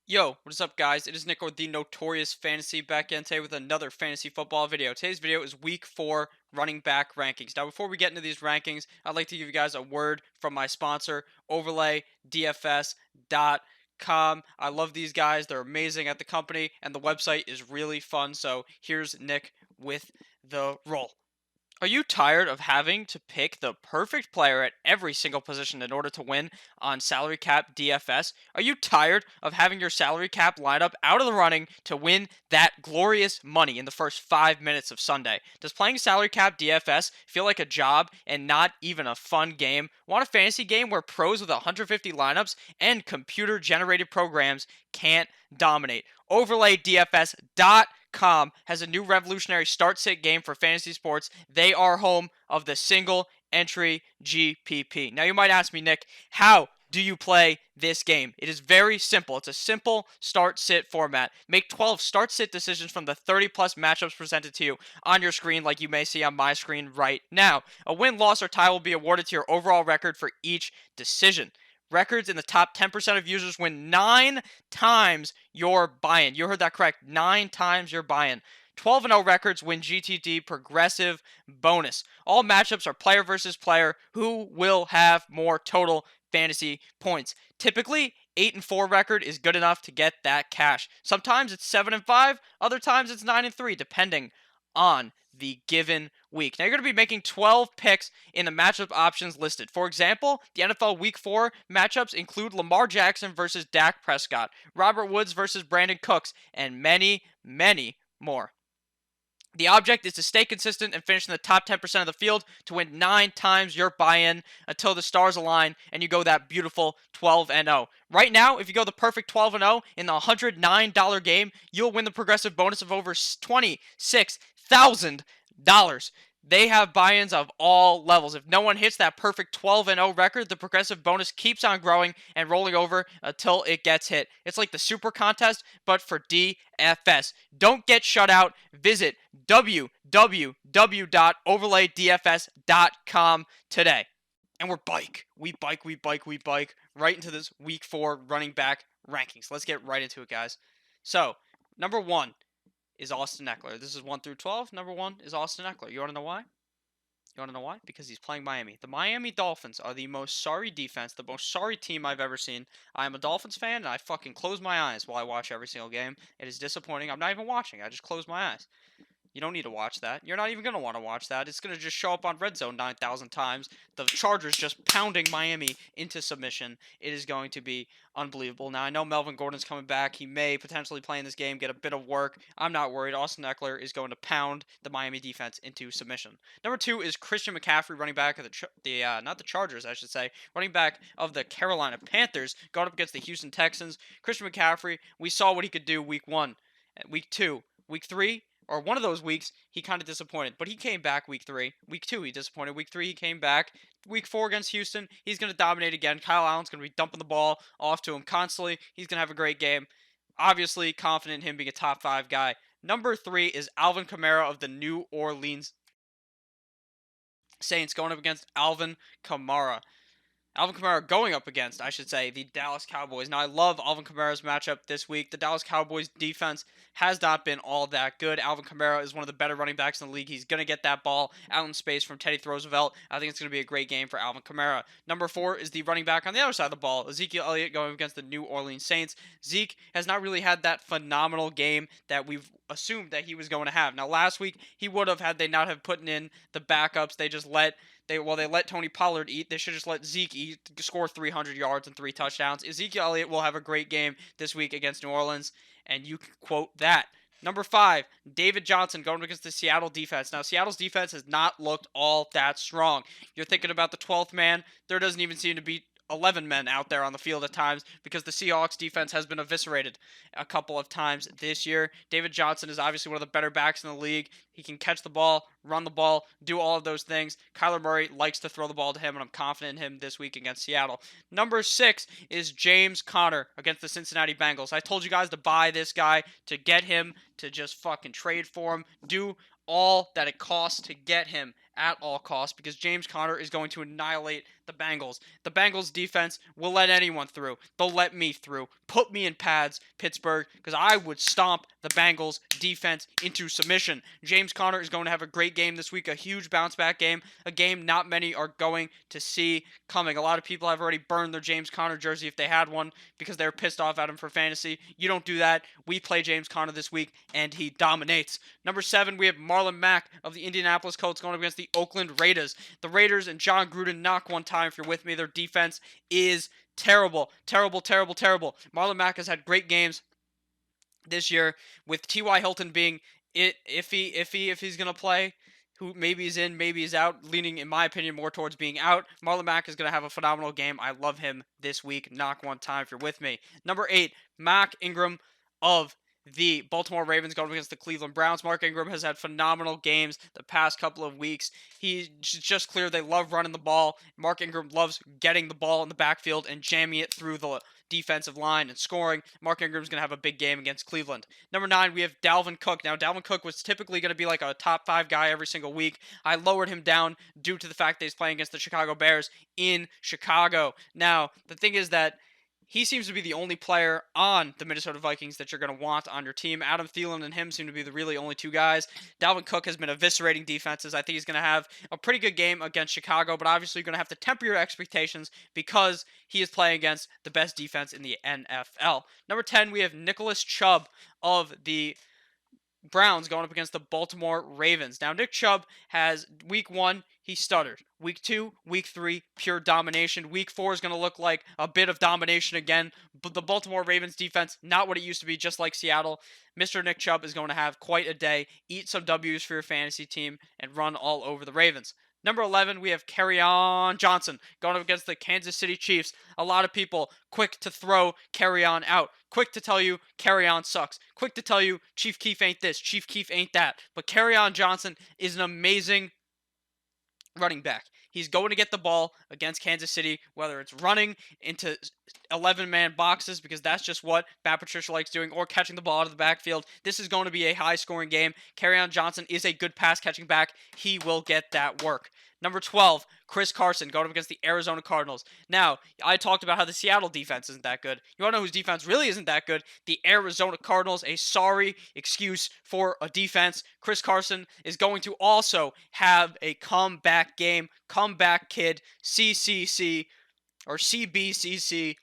Yo, what is up, guys? It is Nick with the Notorious Fantasy back in today with another fantasy football video. Today's video is week 4 running back rankings. Now, before we get into these rankings, I'd like to give you guys a word from my sponsor, OverlayDFS.com. I love these guys. They're amazing at the company, and the website is really fun. So, here's Nick with the roll. Are you tired of having to pick the perfect player at every single position in order to win on salary cap DFS? Are you tired of having your salary cap lineup out of the running to win that glorious money in the first 5 minutes of Sunday? Does playing salary cap DFS feel like a job and not even a fun game? Want a fantasy game where pros with 150 lineups and computer generated programs can't dominate? OverlayDFS.com has a new revolutionary start sit game for fantasy sports. They are home of the single entry GPP. Now you might ask me, Nick, how do you play this game? It is very simple. It's a simple start sit format. Make 12 start sit decisions from the 30 plus matchups presented to you on your screen, like you may see on my screen right now. A win, loss, or tie will be awarded to your overall record for each decision. Records in the top 10% of users win 9 times your buy-in. You heard that correct. 9 times your buy-in. 12-0 records win GTD progressive bonus. All matchups are player versus player. Who will have more total fantasy points? Typically, 8-4 record is good enough to get that cash. Sometimes it's 7-5, other times it's 9-3, depending on the given week. Now, you're going to be making 12 picks in the matchup options listed. For example, the NFL Week 4 matchups include Lamar Jackson versus Dak Prescott, Robert Woods versus Brandon Cooks, and many, many more. The object is to stay consistent and finish in the top 10% of the field to win 9 times your buy-in until the stars align and you go that beautiful 12-0. Right now, if you go the perfect 12-0 in the $109 game, you'll win the progressive bonus of over $26,000. They have buy-ins of all levels. If no one hits that perfect 12-0 record, the progressive bonus keeps on growing and rolling over until it gets hit. It's like the super contest, but for DFS. Don't get shut out. Visit www.overlaydfs.com today. And we bike right into this week 4 running back rankings. Let's get right into it, guys. So, number 1 is Austin Eckler. This is 1 through 12. Number 1 is Austin Eckler. You want to know why? You want to know why? Because he's playing Miami. The Miami Dolphins are the most sorry defense, the most sorry team I've ever seen. I am a Dolphins fan, and I fucking close my eyes while I watch every single game. It is disappointing. I'm not even watching. I just close my eyes. You don't need to watch that. You're not even going to want to watch that. It's going to just show up on Red Zone 9,000 times. The Chargers just pounding Miami into submission. It is going to be unbelievable. Now, I know Melvin Gordon's coming back. He may potentially play in this game, get a bit of work. I'm not worried. Austin Eckler is going to pound the Miami defense into submission. Number 2 is Christian McCaffrey, running back of not the Chargers, I should say, running back of the Carolina Panthers, going up against the Houston Texans. Christian McCaffrey, we saw what he could do week 1, week 2, week 3, or one of those weeks, he kind of disappointed. But he came back week 3. Week 2, he disappointed. Week 3, he came back. Week 4 against Houston, he's going to dominate again. Kyle Allen's going to be dumping the ball off to him constantly. He's going to have a great game. Obviously, confident in him being a top 5 guy. Number 3 is Alvin Kamara of the New Orleans Saints, going up against Alvin Kamara. Alvin Kamara going up against, I should say, the Dallas Cowboys. Now, I love Alvin Kamara's matchup this week. The Dallas Cowboys defense has not been all that good. Alvin Kamara is one of the better running backs in the league. He's going to get that ball out in space from Teddy Roosevelt. I think it's going to be a great game for Alvin Kamara. Number 4 is the running back on the other side of the ball, Ezekiel Elliott, going against the New Orleans Saints. Zeke has not really had that phenomenal game that we've assumed that he was going to have. Now, last week, he would have had they not have put in the backups. They just let they let Tony Pollard eat. They should just let Zeke eat, score 300 yards and 3 touchdowns. Ezekiel Elliott will have a great game this week against New Orleans, and you can quote that. Number 5, David Johnson going against the Seattle defense. Now, Seattle's defense has not looked all that strong. You're thinking about the 12th man. There doesn't even seem to be 11 men out there on the field at times because the Seahawks defense has been eviscerated a couple of times this year. David Johnson is obviously one of the better backs in the league. He can catch the ball, run the ball, do all of those things. Kyler Murray likes to throw the ball to him, and I'm confident in him this week against Seattle. Number 6 is James Conner against the Cincinnati Bengals. I told you guys to buy this guy, to get him, to just fucking trade for him, do all that it costs to get him at all costs because James Conner is going to annihilate the Bengals. The Bengals defense will let anyone through. They'll let me through. Put me in pads, Pittsburgh, because I would stomp the Bengals defense into submission. James Conner is going to have a great game this week, a huge bounce back game, a game not many are going to see coming. A lot of people have already burned their James Conner jersey if they had one because they were pissed off at him for fantasy. You don't do that. We play James Conner this week, and he dominates. Number 7, we have Marlon Mack of the Indianapolis Colts going up against the Oakland Raiders. The Raiders and John Gruden knock one time if you're with me. Their defense is terrible. Terrible, terrible, terrible. Marlon Mack has had great games this year with T.Y. Hilton being iffy if he's going to play. Who maybe he's in, maybe he's out, leaning, in my opinion, more towards being out. Marlon Mack is going to have a phenomenal game. I love him this week. Knock one time if you're with me. Number 8, Mark Ingram of the Baltimore Ravens going against the Cleveland Browns. Mark Ingram has had phenomenal games the past couple of weeks. He's just clear they love running the ball. Mark Ingram loves getting the ball in the backfield and jamming it through the defensive line and scoring. Mark Ingram's going to have a big game against Cleveland. Number 9, we have Dalvin Cook. Now, Dalvin Cook was typically going to be like a top 5 guy every single week. I lowered him down due to the fact that he's playing against the Chicago Bears in Chicago. Now, the thing is that he seems to be the only player on the Minnesota Vikings that you're going to want on your team. Adam Thielen and him seem to be the really only 2 guys. Dalvin Cook has been eviscerating defenses. I think he's going to have a pretty good game against Chicago, but obviously you're going to have to temper your expectations because he is playing against the best defense in the NFL. Number 10, we have Nicholas Chubb of the Browns going up against the Baltimore Ravens. Now, Nick Chubb has week 1, he stuttered. Week 2, week 3, pure domination. Week 4 is going to look like a bit of domination again. But the Baltimore Ravens defense, not what it used to be, just like Seattle. Mr. Nick Chubb is going to have quite a day, eat some W's for your fantasy team, and run all over the Ravens. Number 11, we have Kerryon Johnson going up against the Kansas City Chiefs. A lot of people quick to throw Kerryon out. Quick to tell you Kerryon sucks. Quick to tell you Chief Keef ain't this, Chief Keef ain't that. But Kerryon Johnson is an amazing running back. He's going to get the ball against Kansas City, whether it's running into 11-man boxes, because that's just what Matt Patricia likes doing, or catching the ball out of the backfield. This is going to be a high-scoring game. Kerryon Johnson is a good pass-catching back. He will get that work. Number 12, Chris Carson going up against the Arizona Cardinals. Now, I talked about how the Seattle defense isn't that good. You want to know whose defense really isn't that good? The Arizona Cardinals, a sorry excuse for a defense. Chris Carson is going to also have a comeback game. Comeback kid, CCC, or CBCC.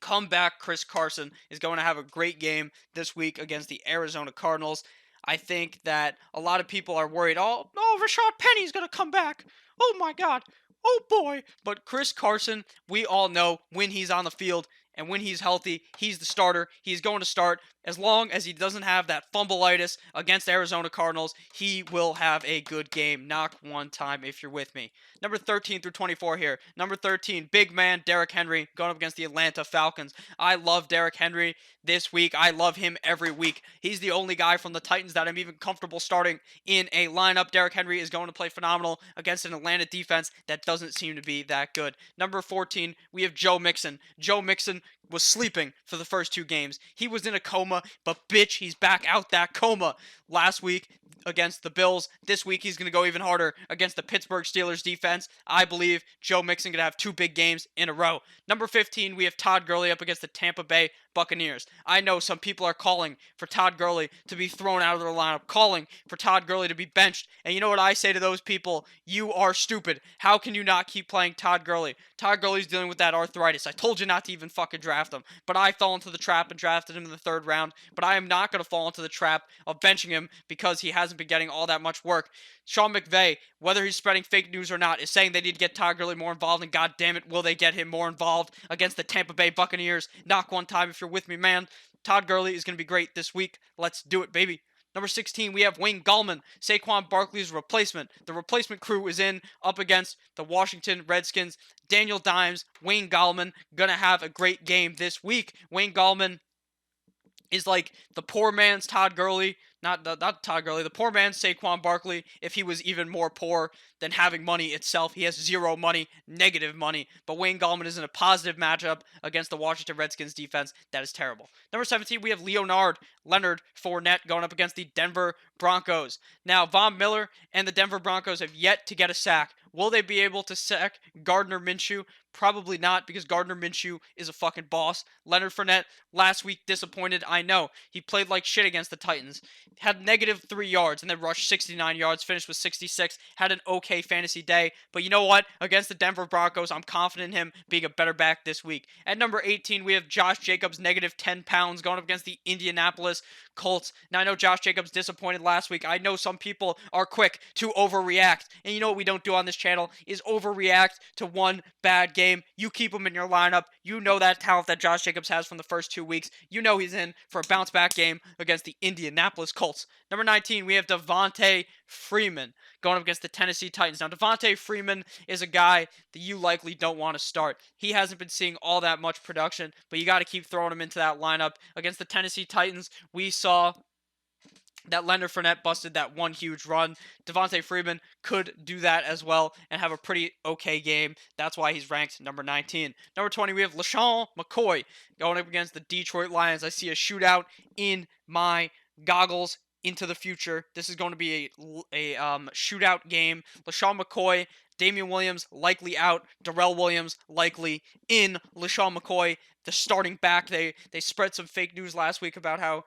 Comeback Chris Carson is going to have a great game this week against the Arizona Cardinals. I think that a lot of people are worried, oh, Rashad Penny's going to come back. Oh, my God. Oh, boy. But Chris Carson, we all know when he's on the field and when he's healthy, he's the starter. He's going to start. As long as he doesn't have that fumbleitis against Arizona Cardinals, he will have a good game. Knock one time if you're with me. Number 13 through 24 here. Number 13, big man Derrick Henry going up against the Atlanta Falcons. I love Derrick Henry this week. I love him every week. He's the only guy from the Titans that I'm even comfortable starting in a lineup. Derrick Henry is going to play phenomenal against an Atlanta defense that doesn't seem to be that good. Number 14, we have Joe Mixon. Joe Mixon was sleeping for the first 2 games. He was in a coma, but bitch, he's back out that coma. Last week against the Bills. This week he's going to go even harder against the Pittsburgh Steelers defense. I believe Joe Mixon going to have 2 big games in a row. Number 15, we have Todd Gurley up against the Tampa Bay Buccaneers. I know some people are calling for Todd Gurley to be thrown out of their lineup, calling for Todd Gurley to be benched. And you know what I say to those people? You are stupid. How can you not keep playing Todd Gurley? Todd Gurley's dealing with that arthritis. I told you not to even fucking draft him. But I fell into the trap and drafted him in the 3rd round. But I am not going to fall into the trap of benching him because he hasn't been getting all that much work. Sean McVay, whether he's spreading fake news or not, is saying they need to get Todd Gurley more involved, and god damn it, will they get him more involved against the Tampa Bay Buccaneers? Knock one time if you're with me, man. Todd Gurley is going to be great this week. Let's do it, baby. Number 16, we have Wayne Gallman, Saquon Barkley's replacement. The replacement crew is in up against the Washington Redskins. Daniel Dimes, Wayne Gallman, going to have a great game this week. Wayne Gallman is like the poor man's Todd Gurley. not Todd Gurley, the poor man Saquon Barkley, if he was even more poor than having money itself. He has zero money, negative money. But Wayne Gallman is in a positive matchup against the Washington Redskins defense. That is terrible. Number 17, we have Leonard Fournette going up against the Denver Broncos. Now, Von Miller and the Denver Broncos have yet to get a sack. Will they be able to sack Gardner Minshew? Probably not, because Gardner Minshew is a fucking boss. Leonard Fournette, last week, disappointed. I know. He played like shit against the Titans. Had negative 3 yards and then rushed 69 yards, finished with 66. Had an okay fantasy day. But you know what? Against the Denver Broncos, I'm confident in him being a better back this week. At number 18, we have Josh Jacobs, negative 10 pounds, going up against the Indianapolis Colts. Now, I know Josh Jacobs disappointed last week. I know some people are quick to overreact. And you know what we don't do on this channel is overreact to one bad game. You keep him in your lineup. You know that talent that Josh Jacobs has from the first 2 weeks. You know he's in for a bounce back game against the Indianapolis Colts. Number 19, we have Devontae Freeman going up against the Tennessee Titans. Now, Devontae Freeman is a guy that you likely don't want to start. He hasn't been seeing all that much production, but you got to keep throwing him into that lineup. Against the Tennessee Titans, we saw that Leonard Fournette busted that one huge run. Devontae Freeman could do that as well and have a pretty okay game. That's why he's ranked number 19. Number 20, we have LeSean McCoy going up against the Detroit Lions. I see a shootout in my goggles into the future. This is going to be a shootout game. LeSean McCoy, Damian Williams likely out. Darrell Williams likely in. LeSean McCoy, the starting back. They spread some fake news last week about how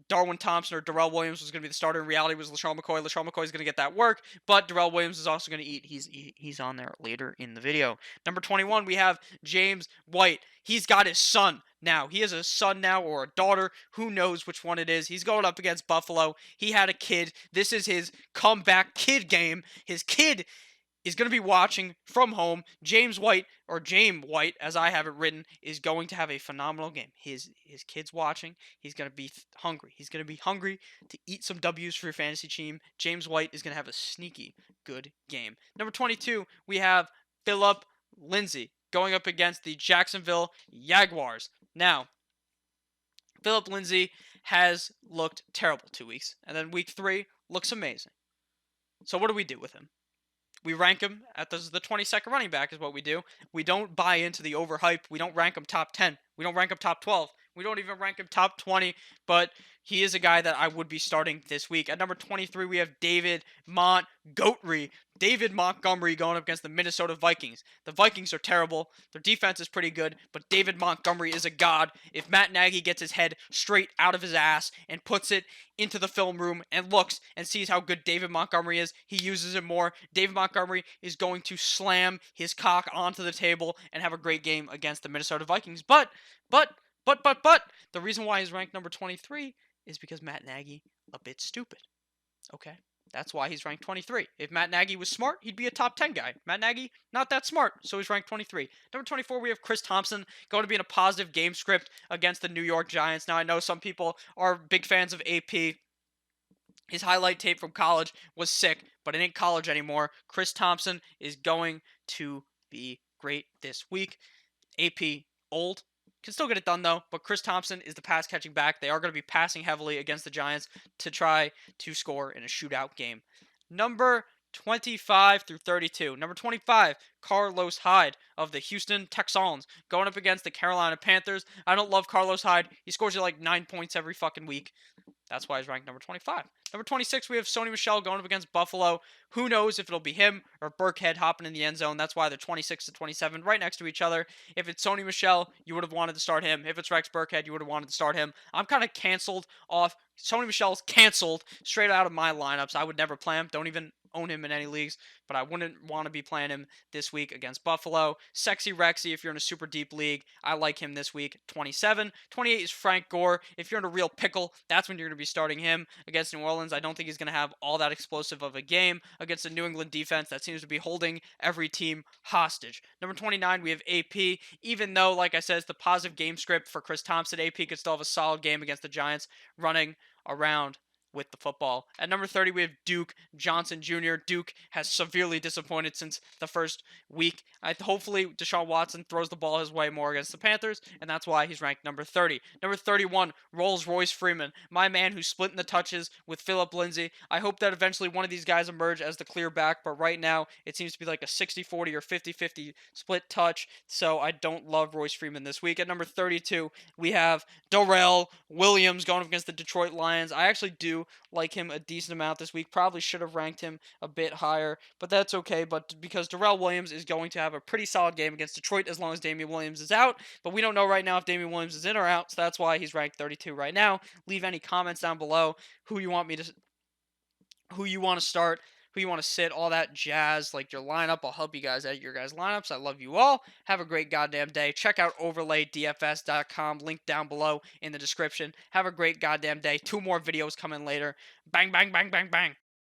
Darwin Thompson or Darrell Williams was going to be the starter. In reality, it was LeSean McCoy. LeSean McCoy is going to get that work, but Darrell Williams is also going to eat. He's on there later in the video. Number 21, we have James White. He's got his son now. He has a son now or a daughter. Who knows which one it is. He's going up against Buffalo. He had a kid. This is his comeback kid game. His kid is going to be watching from home. James White, or James White, as I have it written, is going to have a phenomenal game. His kid's watching. He's going to be hungry. He's going to be hungry to eat some W's for your fantasy team. James White is going to have a sneaky good game. Number 22, we have Phillip Lindsay going up against the Jacksonville Jaguars. Now, Phillip Lindsay has looked terrible 2 weeks, and then week 3 looks amazing. So what do we do with him? We rank him at the 22nd running back is what we do. We don't buy into the overhype. We don't rank him top 10. We don't rank him top 12. We don't even rank him top 20, but he is a guy that I would be starting this week. At number 23, we have David Montgomery going up against the Minnesota Vikings. The Vikings are terrible. Their defense is pretty good, but David Montgomery is a god. If Matt Nagy gets his head straight out of his ass and puts it into the film room and looks and sees how good David Montgomery is, he uses it more. David Montgomery is going to slam his cock onto the table and have a great game against the Minnesota Vikings. But, the reason why he's ranked number 23 is because Matt Nagy a bit stupid. Okay? That's why he's ranked 23. If Matt Nagy was smart, he'd be a top 10 guy. Matt Nagy, not that smart, so he's ranked 23. Number 24, we have Chris Thompson going to be in a positive game script against the New York Giants. Now, I know some people are big fans of AP. His highlight tape from college was sick, but it ain't college anymore. Chris Thompson is going to be great this week. AP, old. Can still get it done, though, but Chris Thompson is the pass-catching back. They are going to be passing heavily against the Giants to try to score in a shootout game. Number 25 through 32. Number 25, Carlos Hyde of the Houston Texans going up against the Carolina Panthers. I don't love Carlos Hyde. He scores you like 9 points every fucking week. That's why he's ranked number 25. Number 26, we have Sony Michel going up against Buffalo. Who knows if it'll be him or Burkhead hopping in the end zone. That's why they're 26 to 27 right next to each other. If it's Sony Michel, you would have wanted to start him. If it's Rex Burkhead, you would have wanted to start him. I'm kind of canceled off. Sony Michel's canceled straight out of my lineups. I would never play him. Don't even own him in any leagues, but I wouldn't want to be playing him this week against Buffalo. Sexy Rexy, if you're in a super deep league, I like him this week. 27. 28 is Frank Gore. If you're in a real pickle, that's when you're going to be starting him against New Orleans. I don't think he's going to have all that explosive of a game against the New England defense that seems to be holding every team hostage. Number 29, we have AP. Even though, like I said, it's the positive game script for Chris Thompson, AP could still have a solid game against the Giants running around with the football. At number 30, we have Duke Johnson Jr. Duke has severely disappointed since the first week. Hopefully, Deshaun Watson throws the ball his way more against the Panthers, and that's why he's ranked number 30. Number 31, Rolls-Royce Freeman, my man who's splitting the touches with Philip Lindsay. I hope that eventually one of these guys emerge as the clear back, but right now it seems to be like a 60-40 or 50-50 split touch, so I don't love Royce Freeman this week. At number 32, we have Darrell Williams going up against the Detroit Lions. I actually do like him a decent amount this week. Probably should have ranked him a bit higher, but that's okay. But because Darrell Williams is going to have a pretty solid game against Detroit as long as Damian Williams is out, but we don't know right now if Damian Williams is in or out, so that's why he's ranked 32 right now. Leave any comments down below who you want to start, who you want to sit, all that jazz, like your lineup. I'll help you guys edit your guys' lineups. I love you all. Have a great goddamn day. Check out OverlayDFS.com. Link down below in the description. Have a great goddamn day. 2 more videos coming later. Bang, bang, bang, bang, bang.